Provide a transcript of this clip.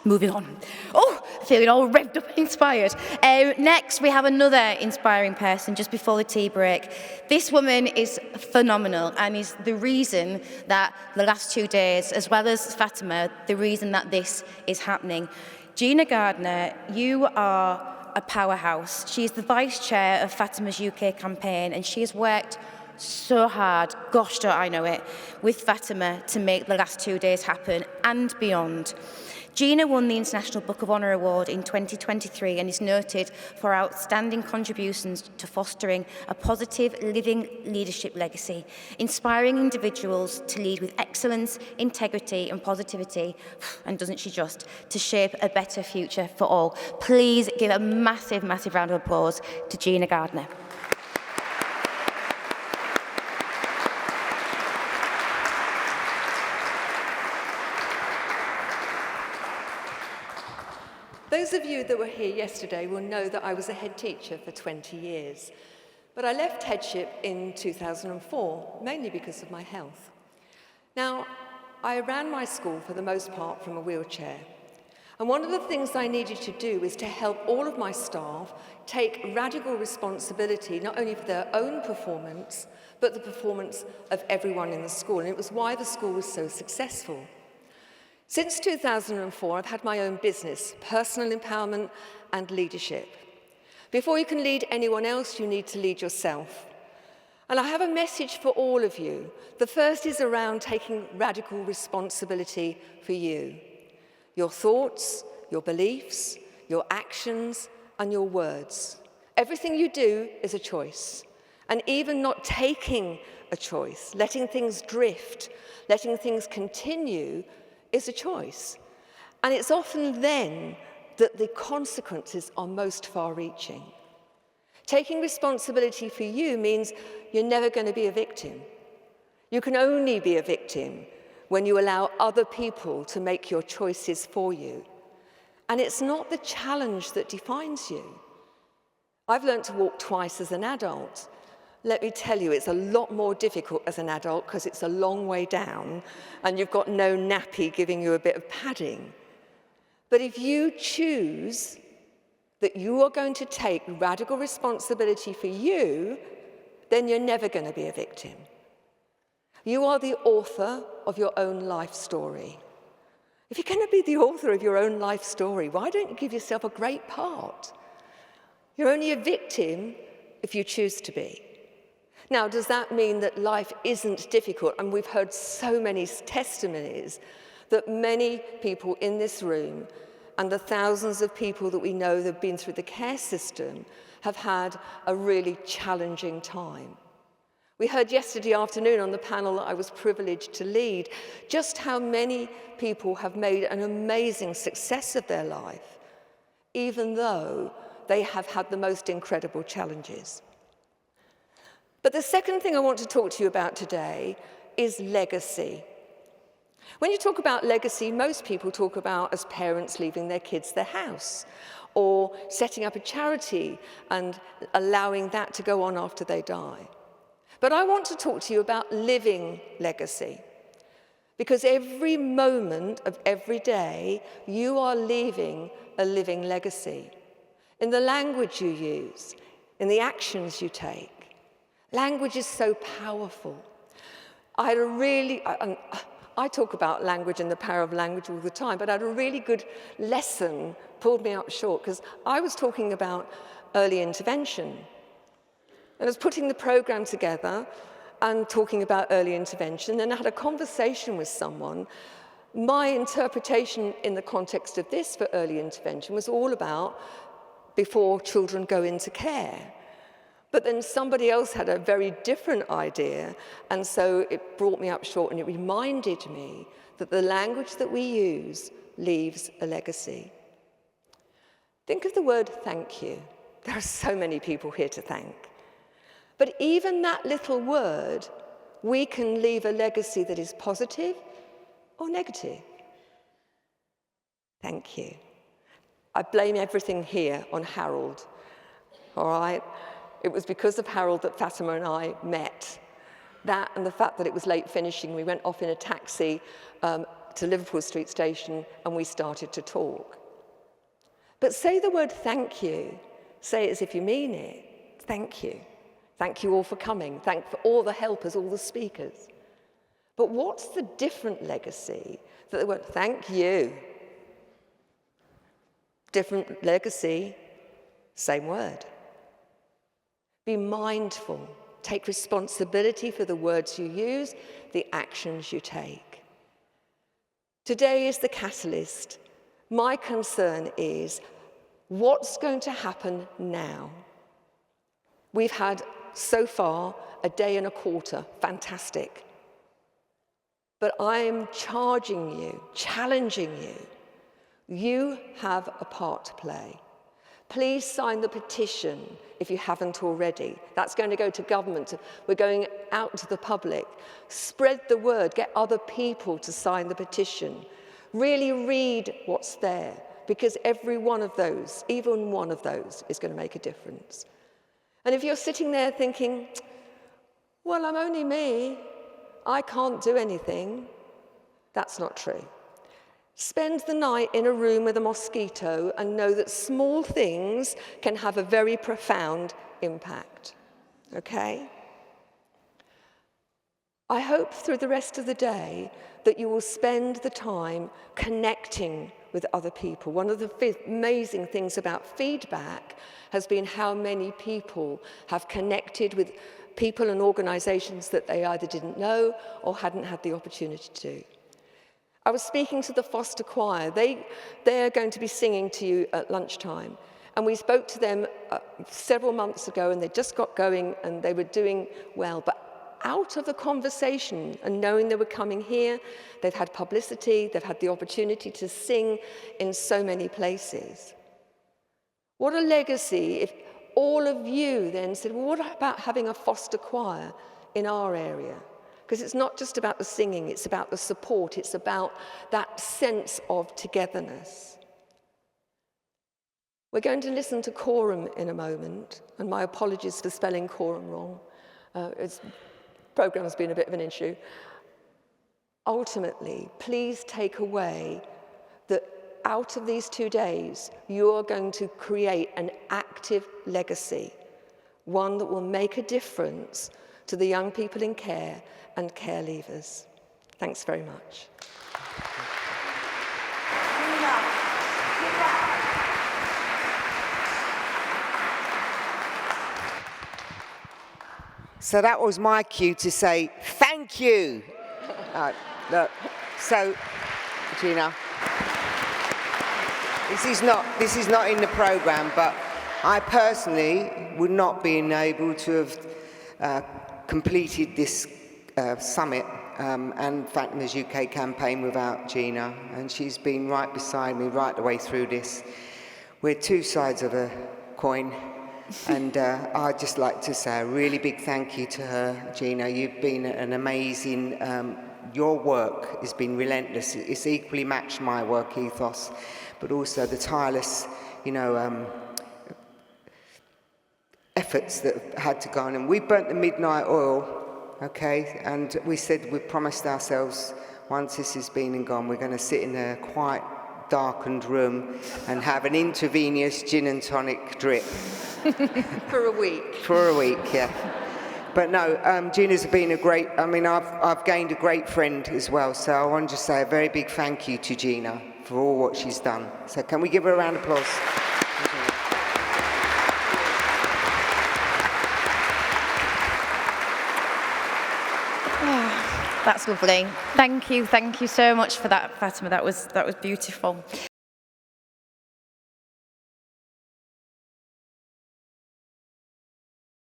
Moving on. Oh, feeling all revved up and inspired. Next, we have another inspiring person just before the tea break. This woman is phenomenal and is the reason that the last 2 days, as well as Fatima, the reason that this is happening. Gina Gardiner, you are a powerhouse. She's the vice chair of Fatima's UK campaign, and she has worked so hard, gosh, don't I know it, with Fatima to make the last 2 days happen and beyond. Gina won the International Book of Honour Award in 2023 and is noted for outstanding contributions to fostering a positive living leadership legacy, inspiring individuals to lead with excellence, integrity and positivity, and doesn't she just, to shape a better future for all. Please give a massive, massive round of applause to Gina Gardiner. Those of you that were here yesterday will know that I was a head teacher for 20 years, but I left headship in 2004, mainly because of my health. Now, I ran my school for the most part from a wheelchair, and one of the things I needed to do is to help all of my staff take radical responsibility, not only for their own performance, but the performance of everyone in the school, and it was why the school was so successful. Since 2004, I've had my own business, personal empowerment and leadership. Before you can lead anyone else, you need to lead yourself. And I have a message for all of you. The first is around taking radical responsibility for you. Your thoughts, your beliefs, your actions, and your words. Everything you do is a choice. And even not taking a choice, letting things drift, letting things continue, is a choice. And it's often then that the consequences are most far-reaching. Taking responsibility for you means you're never going to be a victim. You can only be a victim when you allow other people to make your choices for you. And it's not the challenge that defines you. I've learned to walk twice as an adult. Let me tell you, it's a lot more difficult as an adult because it's a long way down and you've got no nappy giving you a bit of padding. But if you choose that you are going to take radical responsibility for you, then you're never going to be a victim. You are the author of your own life story. If you're going to be the author of your own life story, why don't you give yourself a great part? You're only a victim if you choose to be. Now, does that mean that life isn't difficult? And we've heard so many testimonies that many people in this room and the thousands of people that we know that have been through the care system have had a really challenging time. We heard yesterday afternoon on the panel that I was privileged to lead just how many people have made an amazing success of their life, even though they have had the most incredible challenges. But the second thing I want to talk to you about today is legacy. When you talk about legacy, most people talk about as parents leaving their kids their house or setting up a charity and allowing that to go on after they die. But I want to talk to you about living legacy, because every moment of every day you are leaving a living legacy in the language you use, in the actions you take. Language is so powerful. I talk about language and the power of language all the time, but I had a really good lesson, pulled me up short, because I was talking about early intervention. And I was putting the program together and talking about early intervention, and I had a conversation with someone. My interpretation in the context of this for early intervention was all about before children go into care. But then somebody else had a very different idea, and so it brought me up short, and it reminded me that the language that we use leaves a legacy. Think of the word thank you. There are so many people here to thank. But even that little word, we can leave a legacy that is positive or negative. Thank you. I blame everything here on Harold, all right? It was because of Harold that Fatima and I met. That and the fact that it was late finishing, we went off in a taxi to Liverpool Street Station and we started to talk. But say the word thank you. Say it as if you mean it. Thank you. Thank you all for coming. Thank for all the helpers, all the speakers. But what's the different legacy that the word thank you? Different legacy, same word. Be mindful. Take responsibility for the words you use, the actions you take. Today is the catalyst. My concern is what's going to happen now? We've had, so far, a day and a quarter. Fantastic. But I am charging you, challenging you. You have a part to play. Please sign the petition if you haven't already. That's going to go to government. We're going out to the public. Spread the word. Get other people to sign the petition. Really read what's there, because every one of those, even one of those, is going to make a difference. And if you're sitting there thinking, well, I'm only me, I can't do anything, that's not true. Spend the night in a room with a mosquito and know that small things can have a very profound impact, okay? I hope through the rest of the day that you will spend the time connecting with other people. One of the amazing things about feedback has been how many people have connected with people and organisations that they either didn't know or hadn't had the opportunity to do. I was speaking to the Foster Choir. They're going to be singing to you at lunchtime. And we spoke to them several months ago, and they just got going, and they were doing well. But out of the conversation and knowing they were coming here, they've had publicity, they've had the opportunity to sing in so many places. What a legacy if all of you then said, well, what about having a Foster Choir in our area? Because it's not just about the singing, it's about the support, it's about that sense of togetherness. We're going to listen to Quorum in a moment, and my apologies for spelling Quorum wrong. The program's been a bit of an issue. Ultimately, please take away that out of these 2 days, you're going to create an active legacy, one that will make a difference to the young people in care and care leavers. Thanks very much. So that was my cue to say, thank you. Look, so, Gina, this is not in the programme, but I personally would not be able to have completed this summit and Fatma's UK campaign without Gina, and she's been right beside me right the way through this. We're two sides of a coin, and I'd just like to say a really big thank you to her, Gina. You've been an amazing, your work has been relentless. It's equally matched my work ethos, but also the tireless, efforts that have had to go on. And we burnt the midnight oil, okay, and we said we promised ourselves once this has been and gone, we're going to sit in a quiet, darkened room and have an intravenous gin and tonic drip. For a week. For a week, yeah. But no, Gina's been a great, I've gained a great friend as well, so I want to just say a very big thank you to Gina for all what she's done. So can we give her a round of applause? That's lovely. Thank you so much for that, Fatima. That was beautiful.